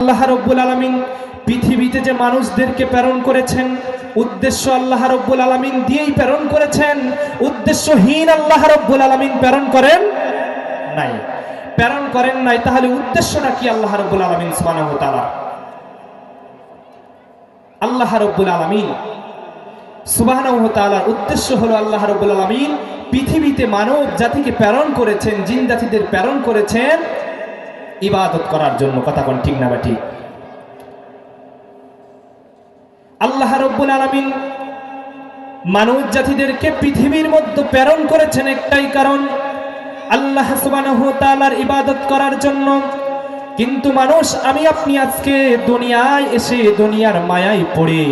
আল্লাহ রাব্বুল আলামিন পৃথিবীতে যে মানুষদেরকে প্রেরণ করেছেন, উদ্দেশ্য আল্লাহ রাব্বুল আলামিন দিয়েই প্রেরণ করেছেন। উদ্দেশ্যহীন আল্লাহ রাব্বুল আলামিন প্রেরণ করেন নাই। তাহলে উদ্দেশ্যটা কি আল্লাহ রাব্বুল আলামিন সুবহানাহু ওয়া তাআলা? আল্লাহ রাব্বুল আলামিন সুবহানাহু ওয়া তাআলার উদ্দেশ্য হলো আল্লাহ রাব্বুল আলামিন পৃথিবীতে মানব জাতিকে প্রেরণ করেছেন, জিন জাতিদের প্রেরণ করেছেন ইবাদত করার জন্য। কথা কোন ঠিক না বা ঠিক? আল্লাহ রাব্বুল আলামিন মানব জাতিদেরকে পৃথিবীর মধ্যে প্রেরণ করেছেন একটাই কারণ, আল্লাহ সুবহানাহু ওয়া তাআলার ইবাদত করার জন্য। কিন্তু মানুষ আমি আপনি আজকে দুনিয়ায় এসে দুনিয়ার মায়ায় পড়ে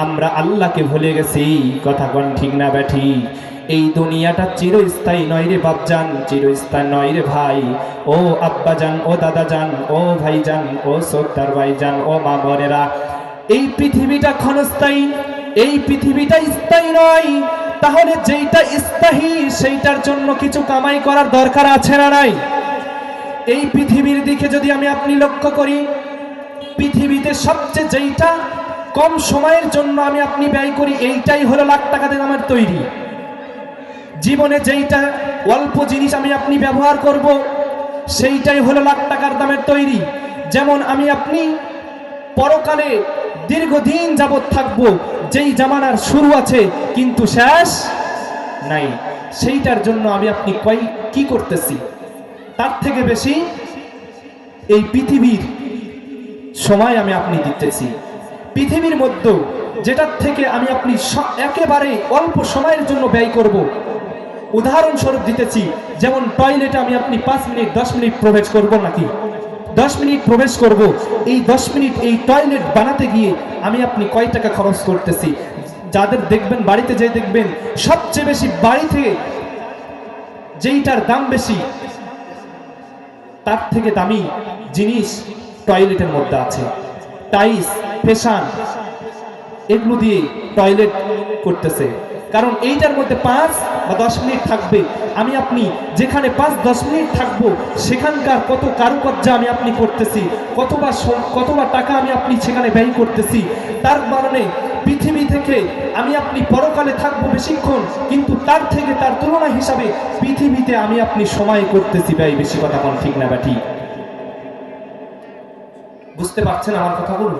আমরা আল্লাহকে ভুলে গেছি। কথা কোন ঠিক না বা ঠিক? এই দুনিয়াটা চিরস্থায়ী নয় রে বাপজান, চিরস্থায়ী নয় রে ভাই। ও আব্বাজান, ও দাদাজান, ও ভাইজান, ও সর্দার ভাইজান, ও মা বোনেরা, এই পৃথিবীটা ক্ষণস্থায়ী, এই পৃথিবীটা স্থায়ী নয়। তাহলে যেইটা স্থায়ী সেইটার জন্য কিছু কামাই করার দরকার আছে না নাই? এই পৃথিবীর দিকে যদি আমি আপনি লক্ষ্য করি, পৃথিবীতে সবচেয়ে যেইটা কম সময়ের জন্য আমি আপনি ব্যয় করি এইটাই হলো লাখ টাকা দিয়ে দামের তৈরি। জীবনে যেইটা অল্প জিনিস আমি আপনি ব্যবহার করব সেইটাই হলো লাখ টাকার দামের তৈরি। যেমন আমি আপনি পরকালে দীর্ঘদিন যাবৎ থাকবো, যেই জামানার শুরু আছে কিন্তু শেষ নাই, সেইটার জন্য আমি আপনি কি করতেছি? তার থেকে বেশি এই পৃথিবীর সময় আমি আপনি দিতেছি। পৃথিবীর মধ্যে যেটার থেকে আমি আপনি একেবারে অল্প সময়ের জন্য ব্যয় করব, উদাহরণস্বরূপ দিতেছি, যেমন টয়লেটে আমি আপনি 5 মিনিট 10 মিনিট প্রবেশ করব, নাকি 10 মিনিট প্রবেশ করব, এই 10 মিনিট এই টয়লেট বানাতে গিয়ে আমি আপনি কয় টাকা খরচ করতেছি? যাদের দেখবেন বাড়িতে যেয়ে দেখবেন সবচেয়ে বেশি বাড়ি থেকে যেইটার দাম বেশি তার থেকে দামি জিনিস টয়লেটের মধ্যে আছে। টাইলস, ফ্যাশন, এগুলো দিয়ে টয়লেট করতেছে, কারণ এইটার মধ্যে 5 বা 10 মিনিট থাকবে। আমি আপনি যেখানে 5-10 মিনিট থাকবো সেখানকার কত কারুকার্য আমি আপনি করতেছি, কতবার টাকা আমি আপনি সেখানে ব্যয় করতেছি। তার কারণে পৃথিবী থেকে আমি আপনি পরকালে থাকবো বেশিক্ষণ, কিন্তু তার থেকে তার তুলনা হিসাবে পৃথিবীতে আমি আপনি সময় করতেছি ব্যয় বেশি। কথা কোন ঠিক না বা ঠিক? বুঝতে পারছেন আমার কথাগুলো?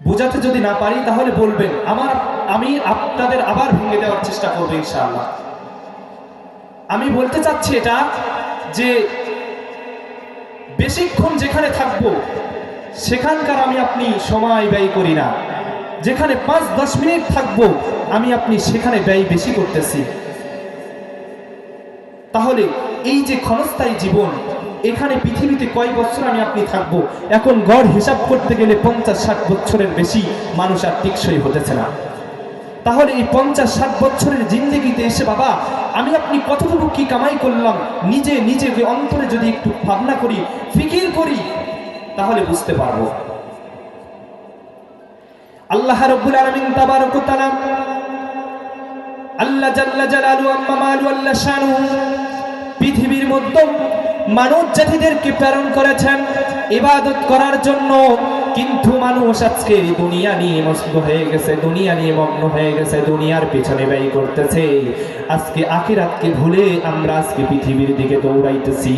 বুঝাতে যদি না পারি তাহলে বলবেন, আমি আপনাদের আবার ভেঙে দেওয়ার চেষ্টা করবো ইনশাআল্লাহ। আমি বলতে চাচ্ছি এটা যে বেশিক্ষণ যেখানে থাকবো সেখানকার আমি আপনি সময় ব্যয় করি না, যেখানে 5-10 মিনিট থাকবো আমি আপনি সেখানে ব্যয় বেশি করতেছি। তাহলে এই যে ক্ষণস্থায়ী জীবন, এখানে পৃথিবীতে কয় বছর আমি আপনি থাকবো? এখন গড় হিসাব করতে গেলে 50-60 বছরের বেশি মানুষ আর টিকসই হতেছে না। তাহলে এই 50-60 বছরের জিন্দেগিতে এসে বাবা আমি আপনি কতটুকু কি কামাই করলাম, নিজে অন্তরে যদি একটু ভাবনা করি, ফিকির করি, তাহলে বুঝতে পারবো। আল্লাহ রাব্বুল আলামিন তাবারক ওয়া তাআলা, আল্লাহ জাল্লা জালালু আম্মা মালু আল্লাহ শানুহু পৃথিবীর মধ্যে মানব জাতিদেরকে প্রেরণ করেছেন ইবাদত করার জন্য। কিন্তু মানুষ আজকে দুনিয়া নিয়ে মস্ত হয়ে গেছে, দুনিয়া নিয়ে মগ্ন হয়ে গেছে, দুনিয়ার পিছনে ব্যয় করতেছে। আজকে আখিরাতকে ভুলে আমরা আজকে পৃথিবীর দিকে দৌড়াইতেছি।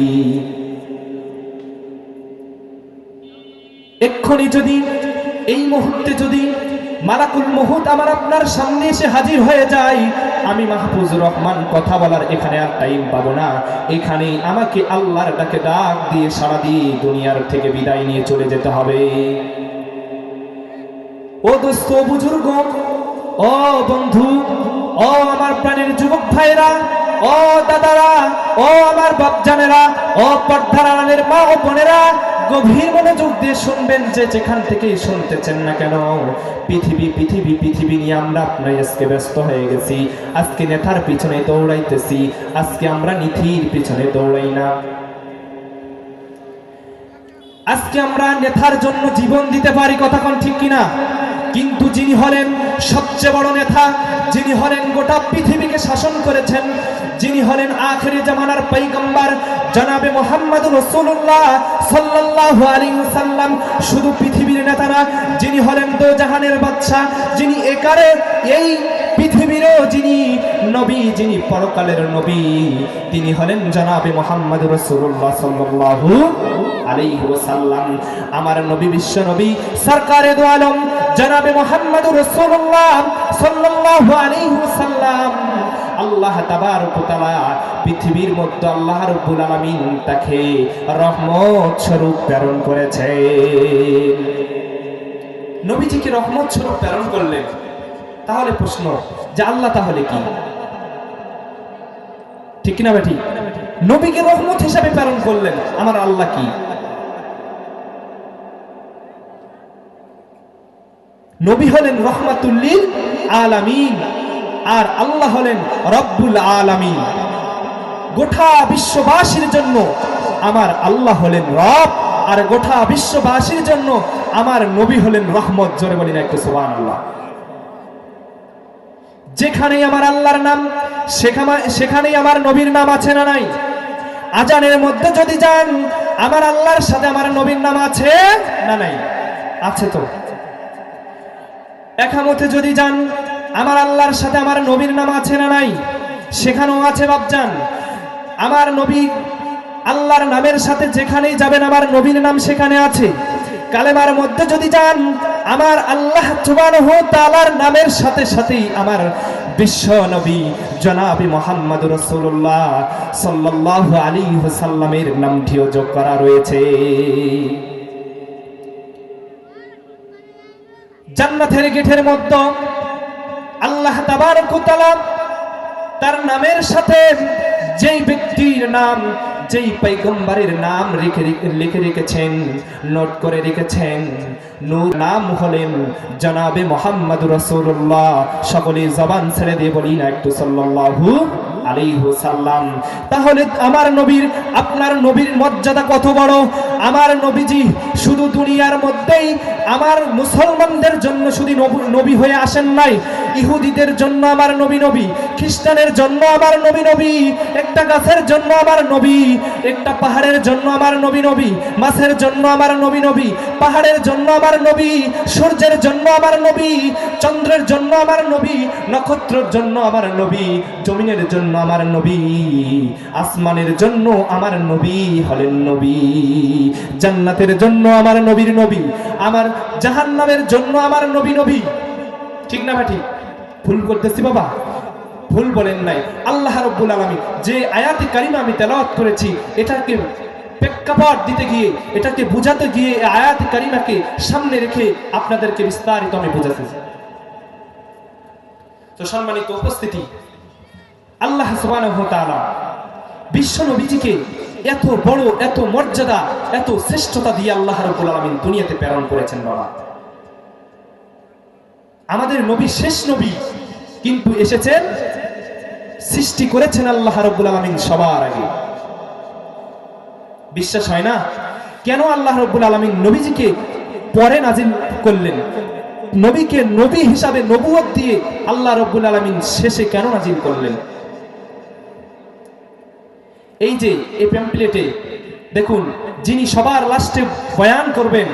এক্ষুনি যদি এই মুহূর্তে যদি মালাকুল মউত আমার আপনার সামনে এসে হাজির হয়ে যায়, আমি মাহফুজুর রহমান কথা বলার এখানে আর টাইম পাবো না। এখানে আমাকে আল্লাহর ডাকে ডাক দিয়ে সারা দিয়ে দুনিয়ার থেকে বিদায় নিয়ে চলে যেতে হবে। ও দোস্ত, বুজুর্গ, ও বন্ধু, ও আমার প্রাণের যুবক ভাইরা, ও দাদারা, ও আমার বাপজানেরা, ও পর্দার আড়ালের মা ও বোনেরা, গভীর মনোযোগ দিয়ে শুনবেন, যে যেখান থেকে শুনতেছেন না কেন। পৃথিবী নিয়ে আমরা আপনার আজকে ব্যস্ত হয়ে গেছি। আজকে নেতার পিছনে দৌড়াইতেছি, আজকে আমরা নীতির পিছনে দৌড়াই না। আজকে আমরা নেতার জন্য জীবন দিতে পারি, কথা কোন ঠিক কিনা? কিন্তু যিনি হলেন সবচেয়ে বড় নেতা, যিনি হলেন গোটা পৃথিবীকে শাসন করেছেন, যিনি হলেন আখিরি জামানার পয়গম্বর জনাবে মুহাম্মদুর রাসূলুল্লাহ সাল্লাল্লাহু আলাইহি ওয়াসাল্লাম শুধু পৃথিবীর নেতা না, যিনি হলেন দোজাহানের বাদশা, যিনি একারে এই পৃথিবীরও যিনি নবী, যিনি পরকালের নবী, তিনি হলেন জনাবে মুহাম্মদুর রাসূলুল্লাহ সাল্লাল্লাহু আলাইহি ওয়াসাল্লাম। আমার নবী, বিশ্ব নবী, সরকারে দো আলম জনাবে মুহাম্মদুর রাসূলুল্লাহ সাল্লাল্লাহু আলাইহি ওয়াসাল্লাম আল্লাহ তাবারক ওয়া তাআলা পৃথিবীর মধ্যে আল্লাহ রাব্বুল আলামিন তাকে রহমত স্বরূপ প্রেরণ করেছে। নবীজিকে রহমত স্বরূপ প্রেরণ করলেন। তাহলে প্রশ্ন যে আল্লাহ তাহলে কি? ঠিক না বেটি? নবীকে রহমত হিসাবে প্রেরণ করলেন, আমার আল্লাহ কি? নবী হলেন রহমাতুল লিল আলামিন, আর আল্লাহ হলেন রব্বুল আলামিন। গোটা বিশ্ববাসীর জন্য আমার আল্লাহ হলেন রব, আর গোটা বিশ্ববাসীর জন্য আমার নবী হলেন রহমত। জোরে বলি না একটু সুবহানাল্লাহ। যেখানেই আমার আল্লাহর নাম, সেখানেই আমার নবীর নাম আছে না নাই? আজানের মধ্যে যদি যান, আমার আল্লাহর সাথে আমার নবীর নাম আছে না নাই? আছে তো। একামতে যদি যান, আমার আল্লাহর সাথে আমার নবীর নাম আছে না নাই? সেখানেও আছে বাপজান। আমার নবী আল্লাহর নামের সাথে যেখানেই যাবেন, আমার নবীর নাম সেখানে আছে। কালেমার মধ্যে যদি যান, আমার আল্লাহ সুবহানাহু ওয়া তাআলার নামের সাথে সাথেই আমার বিশ্ব নবী জনাবে মুহাম্মদুর রাসূলুল্লাহ সাল্লাল্লাহু আলাইহি ওয়াসাল্লামের নামটিও যোগ করা রয়েছে। জান্নাতের গেটের মধ্যে আল্লাহ তাবারক ওয়া তাআলা তার নামের সাথে যেই ব্যক্তির নাম, যেই পয়গম্বরের নাম লিখে রেখেছেন, নোট করে রেখেছেন, নূর নাম হলেন জনাবে মুহাম্মদুর রাসূলুল্লাহ। সকলে জবান ছেড়ে দিয়ে বলি না একটু সাল্লাল্লাহু আলাইহি ওয়াসাল্লাম। তাহলে আমার নবীর, আপনার নবীর মর্যাদা কত বড়! আমার নবীজি শুধু দুনিয়ার মধ্যেই আমার মুসলমানদের জন্য শুধু নবী হয়ে আসেন নাই, ইহুদিদের জন্য আমার নবী নবী, খ্রিস্টানের জন্য আমার নবী নবী, একটা গাছের জন্য আমার নবী, একটা পাহাড়ের জন্য আমার নবী নবী, মাছের জন্য আমার নবী নবী, পাহাড়ের জন্য আমার নবী, সূর্যের জন্য আমার নবী, চন্দ্রের জন্য আমার নবী, নক্ষত্রের জন্য আমার নবী, জমিনের জন্য আমার নবী, আসমানের জন্য আমার নবী হলেন নবী, জান্নাতের জন্য আমার নবীর নবী, আমার জাহান্নামের জন্য আমার নবী নবী। ঠিক না ভাই? ভুল করতেছি বাবা? ভুল বলেন নাই। আল্লাহ রাব্বুল আলামিন যে আয়াতে কারিমা আমি তেলাওয়াত করেছি, এটাকে প্রেক্ষাপট দিতে গিয়ে, এটাকে বুঝাতে গিয়ে আয়াতে কারিমাকে সামনে রেখে আপনাদেরকে বিস্তারিত আমি বুঝাতেছি। তো সম্মানিত উপস্থিতি, আল্লাহ সুবহানাহু ওয়া তাআলা বিশ্ব নবীজিকে এত বড়, এত মর্যাদা, এত শ্রেষ্ঠতা দিয়ে আল্লাহ রাব্বুল আলামিন দুনিয়াতে প্রেরণ করেছেন বাবা। আমাদের নবী শেষ নবী, কিন্তু এসেছেন, সৃষ্টি করেছেন আল্লাহ রাব্বুল আলামিন সবার আগে। বিশ্বাস হয় না? কেন আল্লাহ রাব্বুল আলামিন নবীজিকে পরে নাজিল করলেন? নবীকে নবী হিসাবে নবুয়ত দিয়ে আল্লাহ রাব্বুল আলামিন শেষে কেন নাজিল করলেন? এই যে এই প্যাম্পলেটে দেখুন, যিনি সবার লাস্টে বয়ান করবেন,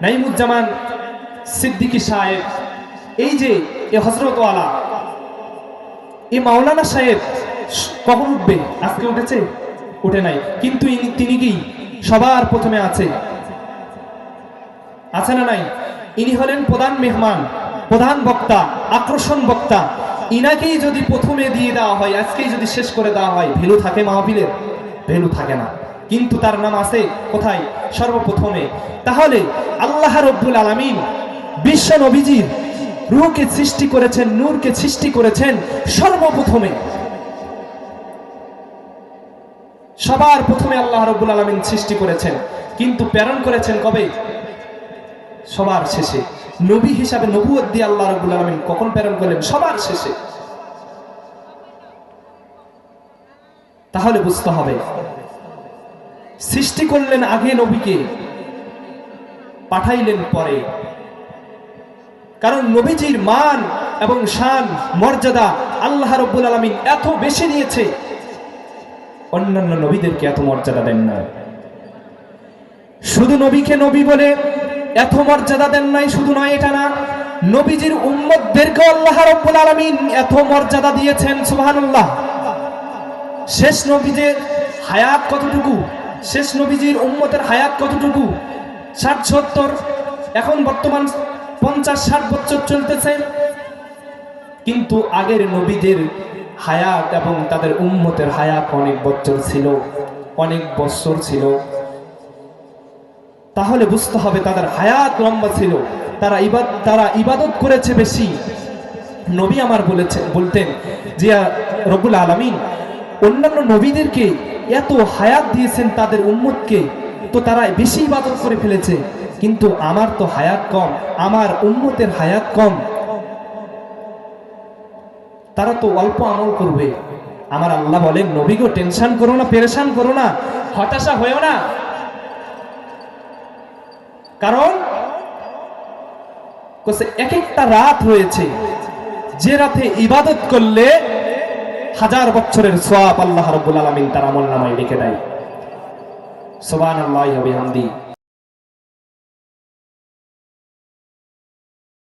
নাইমুজ্জামান সিদ্দিকী সাহেব, এই যে এ হযরত ওয়ালা, এই মাওলানা সাহেব কখন উঠবে? আজকে উঠেছে? উঠে নাই, কিন্তু তিনি কি সবার প্রথমে আছে? আছে না নাই? ইনি হলেন প্রধান মেহমান, প্রধান বক্তা, আকর্ষণ বক্তা। ইনাকেই যদি প্রথমে দিয়ে দেওয়া হয়, আজকেই যদি শেষ করে দেওয়া হয়, ভ্যালু থাকে মাহফিলের? ভ্যালু থাকে না। কিন্তু তার নাম আছে কোথায়? সর্বপ্রথমে। তাহলে আল্লাহ রাব্বুল আলামিন বিশ্ব নবীজির রূহকে সৃষ্টি করেছেন, নূরকে সৃষ্টি করেছেন সর্বপ্রথমে। সবার প্রথমে আল্লাহ রাব্বুল আলামিন সৃষ্টি করেছেন, কিন্তু প্রেরণ করেছেন কবে? সবার শেষে। নবী হিসাবে নবুয়ত দিয়ে আল্লাহ রাব্বুল আলামিন কখন প্রেরণ করলেন? সবার শেষে। তাহলে বুঝতে হবে, সৃষ্টি করলেন আগে নবীকে, পাঠাইলেন পরে। কারণ নবীজির মান এবং শান, মর্যাদা আল্লাহ রাব্বুল আলামিন এত বেশি দিয়েছে, অন্যান্য নবীদেরকে এত মর্যাদা দেন না। শুধু নবীকে নবী বলে এত মর্যাদা দেন নাই, শুধু নয় এটা না, নবীজির উম্মতদেরকে আল্লাহ রাব্বুল আলামিন এত মর্যাদা দিয়েছেন, সুবহানাল্লাহ। শেষ নবীদের হায়াত কতটুকু, শেষ নবীজির উম্মতের হায়াত কতটুকু, 60-70, এখন বর্তমান 50-60 বছর চলতেছে, কিন্তু আগের নবীদের হায়াত এবং তাদের উম্মতের হায়াত অনেক বছর ছিল, অনেক বছর ছিল। তাহলে বুঝতে হবে তাদের হায়াত লম্বা ছিল, তারা ইবাদত করেছে বেশি। নবী আমার বলতেন যে রব্বুল আলামিন অন্যান্য নবীদেরকে এত হায়াত দিয়েছেন তাদের উম্মতকে, তো তারা বেশি ইবাদত করে ফেলেছে, কিন্তু আমার তো হায়াত কম, আমার উম্মতের হায়াত কম, তারা তো অল্প আমল করবে। আমার আল্লাহ বলেন, নবী গো টেনশন করো না, পেরেশান করো না, হতাশা হয়েও না, কারণ এক একটা রাত রয়েছে যে রাতে ইবাদত করলে 1000 বছরের সওয়াব আল্লাহ রাব্বুল আলামিন তার আমলনামায় লিখে দেয়। সুবহানাল্লাহি ওয়া বিহামদিহি।